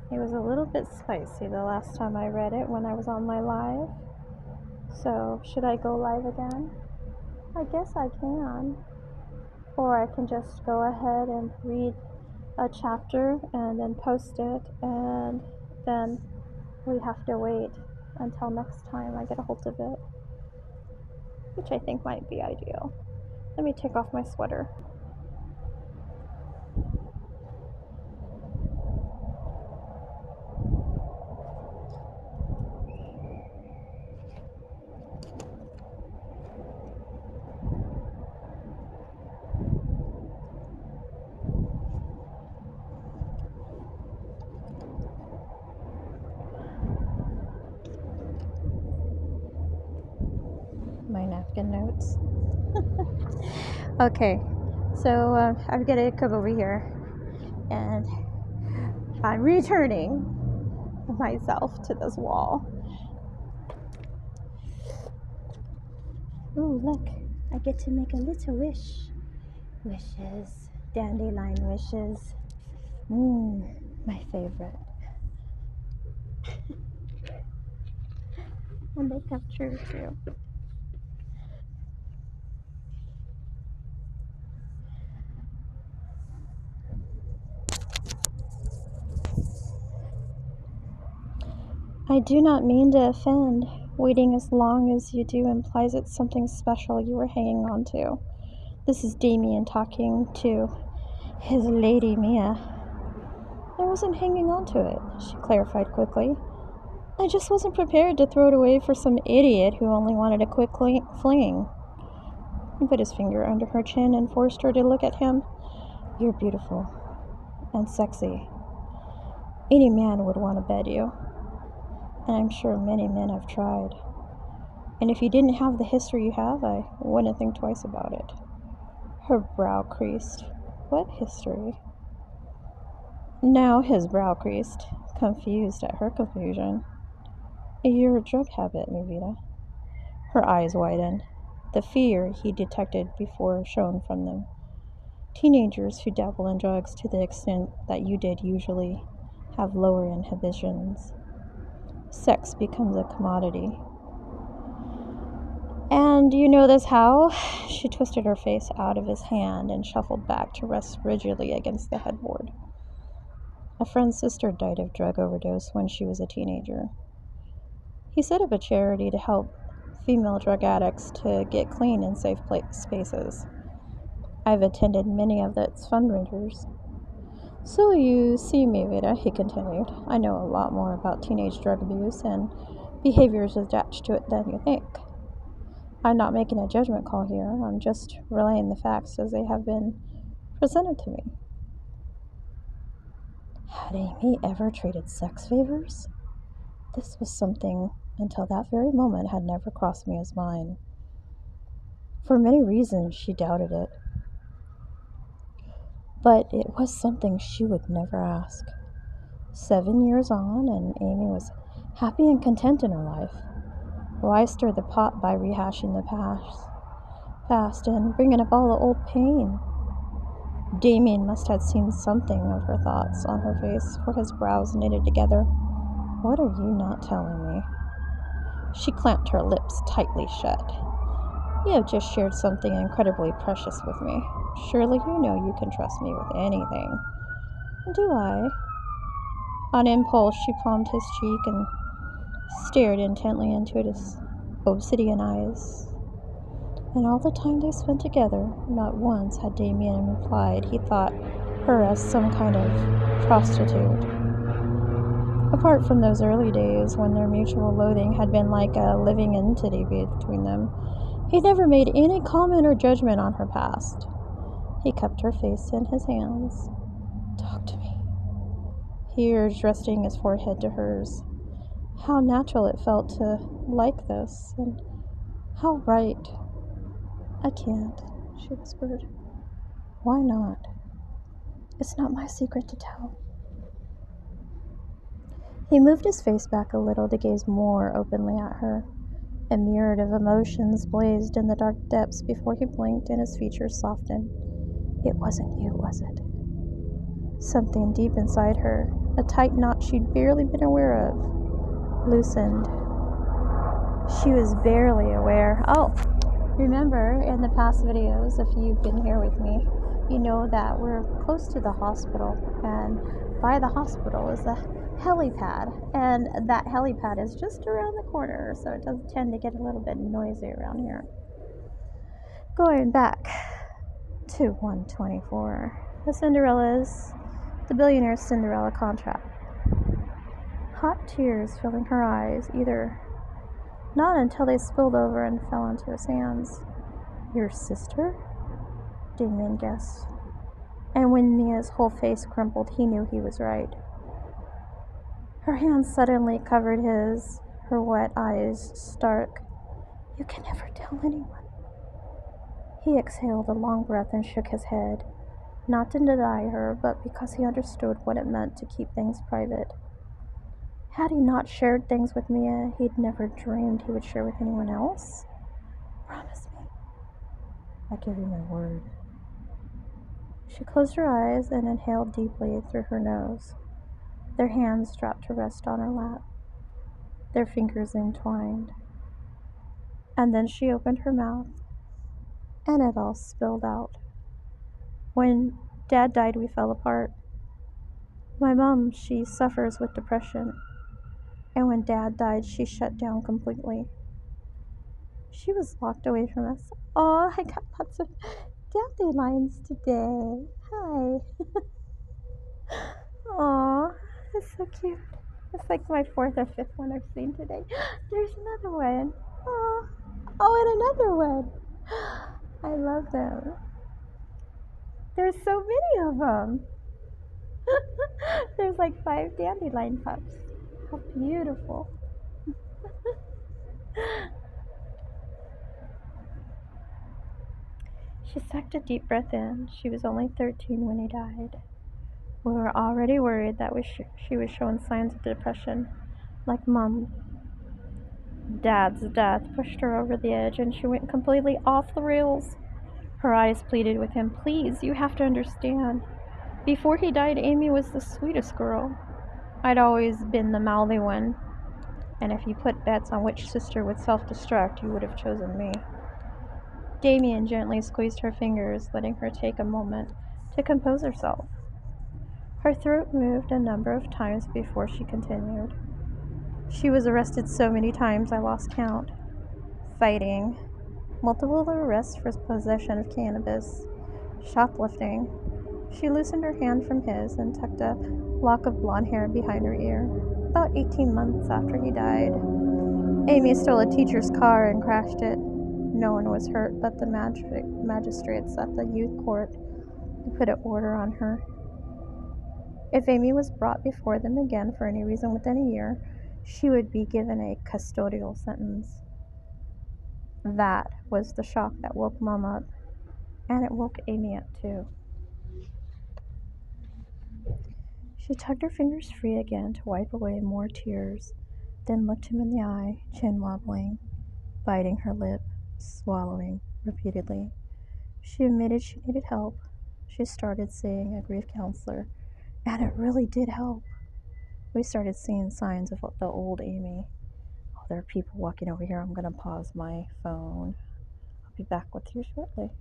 It was a little bit spicy the last time I read it when I was on my live. So, should I go live again? I guess I can. Or I can just go ahead and read a chapter and then post it, and then we have to wait until next time I get a hold of it, which I think might be ideal. Let me take off my sweater. My napkin notes. Okay, so I've got to come over here, and I'm returning myself to this wall. Ooh, look, I get to make a little wish. Wishes, dandelion wishes. My favorite. And they come true too. I do not mean to offend. Waiting as long as you do implies it's something special you were hanging on to. This is Damien talking to his lady Mia. I wasn't hanging on to it, she clarified quickly. I just wasn't prepared to throw it away for some idiot who only wanted a quick fling. He put his finger under her chin and forced her to look at him. You're beautiful and sexy. Any man would want to bed you. And I'm sure many men have tried. And if you didn't have the history you have, I wouldn't think twice about it. Her brow creased. What history? Now his brow creased, confused at her confusion. Your drug habit, Mivita. Her eyes widened. The fear he detected before shone from them. Teenagers who dabble in drugs to the extent that you did usually have lower inhibitions. Sex becomes a commodity. And you know this how? She twisted her face out of his hand and shuffled back to rest rigidly against the headboard. A friend's sister died of drug overdose when she was a teenager. He set up a charity to help female drug addicts to get clean in safe spaces. I've attended many of its fundraisers. So you see, Mavida, he continued, I know a lot more about teenage drug abuse and behaviors attached to it than you think. I'm not making a judgment call here. I'm just relaying the facts as they have been presented to me. Had Amy ever traded sex favors? This was something, until that very moment, had never crossed Mia's mind. For many reasons, she doubted it. But it was something she would never ask. 7 years on, and Amy was happy and content in her life. Why stir the pot by rehashing the past and bringing up all the old pain? Damien must have seen something of her thoughts on her face, for his brows knitted together. What are you not telling me? She clamped her lips tightly shut. You have just shared something incredibly precious with me. Surely you know you can trust me with anything. Do I? On impulse, she palmed his cheek and stared intently into his obsidian eyes. And all the time they spent together, not once had Damien implied he thought her as some kind of prostitute. Apart from those early days when their mutual loathing had been like a living entity between them, he never made any comment or judgment on her past. He cupped her face in his hands. Talk to me. He urged, resting his forehead to hers. How natural it felt to like this, and how right. I can't, she whispered. Why not? It's not my secret to tell. He moved his face back a little to gaze more openly at her. A myriad of emotions blazed in the dark depths before he blinked and his features softened. It wasn't you, was it? Something deep inside her, a tight knot she'd barely been aware of, loosened. She was barely aware. Oh, remember in the past videos, if you've been here with me, you know that we're close to the hospital, and by the hospital is a helipad, and that helipad is just around the corner, so it does tend to get a little bit noisy around here. Going back to 124, the Billionaires' Cinderella contract. Hot tears filling her eyes, not until they spilled over and fell onto his hands. Your sister? Damien guessed. And when Mia's whole face crumpled, he knew he was right. Her hands suddenly covered his, her wet eyes stark. You can never tell anyone. He exhaled a long breath and shook his head, not to deny her, but because he understood what it meant to keep things private. Had he not shared things with Mia, he'd never dreamed he would share with anyone else. Promise me. I give you my word. She closed her eyes and inhaled deeply through her nose. Their hands dropped to rest on her lap, their fingers entwined. And then she opened her mouth, and it all spilled out. When Dad died, we fell apart. My mom, she suffers with depression, and when Dad died, she shut down completely. She was locked away from us. Oh, I got lots of dandelions today. Hi. Aw, that's so cute. It's like my fourth or fifth one I've seen today. There's another one. Oh, and another one. I love them. There's so many of them. There's like 5 dandelion pups. How beautiful. She sucked a deep breath in. She was only 13 when he died. We were already worried that she was showing signs of depression, like Mom. Dad's death pushed her over the edge, and she went completely off the rails. Her eyes pleaded with him, "Please, you have to understand. Before he died, Amy was the sweetest girl. I'd always been the mouthy one, and if you put bets on which sister would self-destruct, you would have chosen me." Damien gently squeezed her fingers, letting her take a moment to compose herself. Her throat moved a number of times before she continued. She was arrested so many times I lost count. Fighting, multiple arrests for possession of cannabis, shoplifting. She loosened her hand from his and tucked a lock of blonde hair behind her ear. About 18 months after he died, Amy stole a teacher's car and crashed it. No one was hurt but the magistrates at the youth court who put an order on her. If Amy was brought before them again for any reason within a year, she would be given a custodial sentence. That was the shock that woke Mom up, and it woke Amy up too. She tugged her fingers free again to wipe away more tears, then looked him in the eye, chin wobbling, biting her lip, swallowing repeatedly. She admitted she needed help. She started seeing a grief counselor, and it really did help. We started seeing signs of the old Amy. Oh, there are people walking over here. I'm going to pause my phone. I'll be back with you shortly.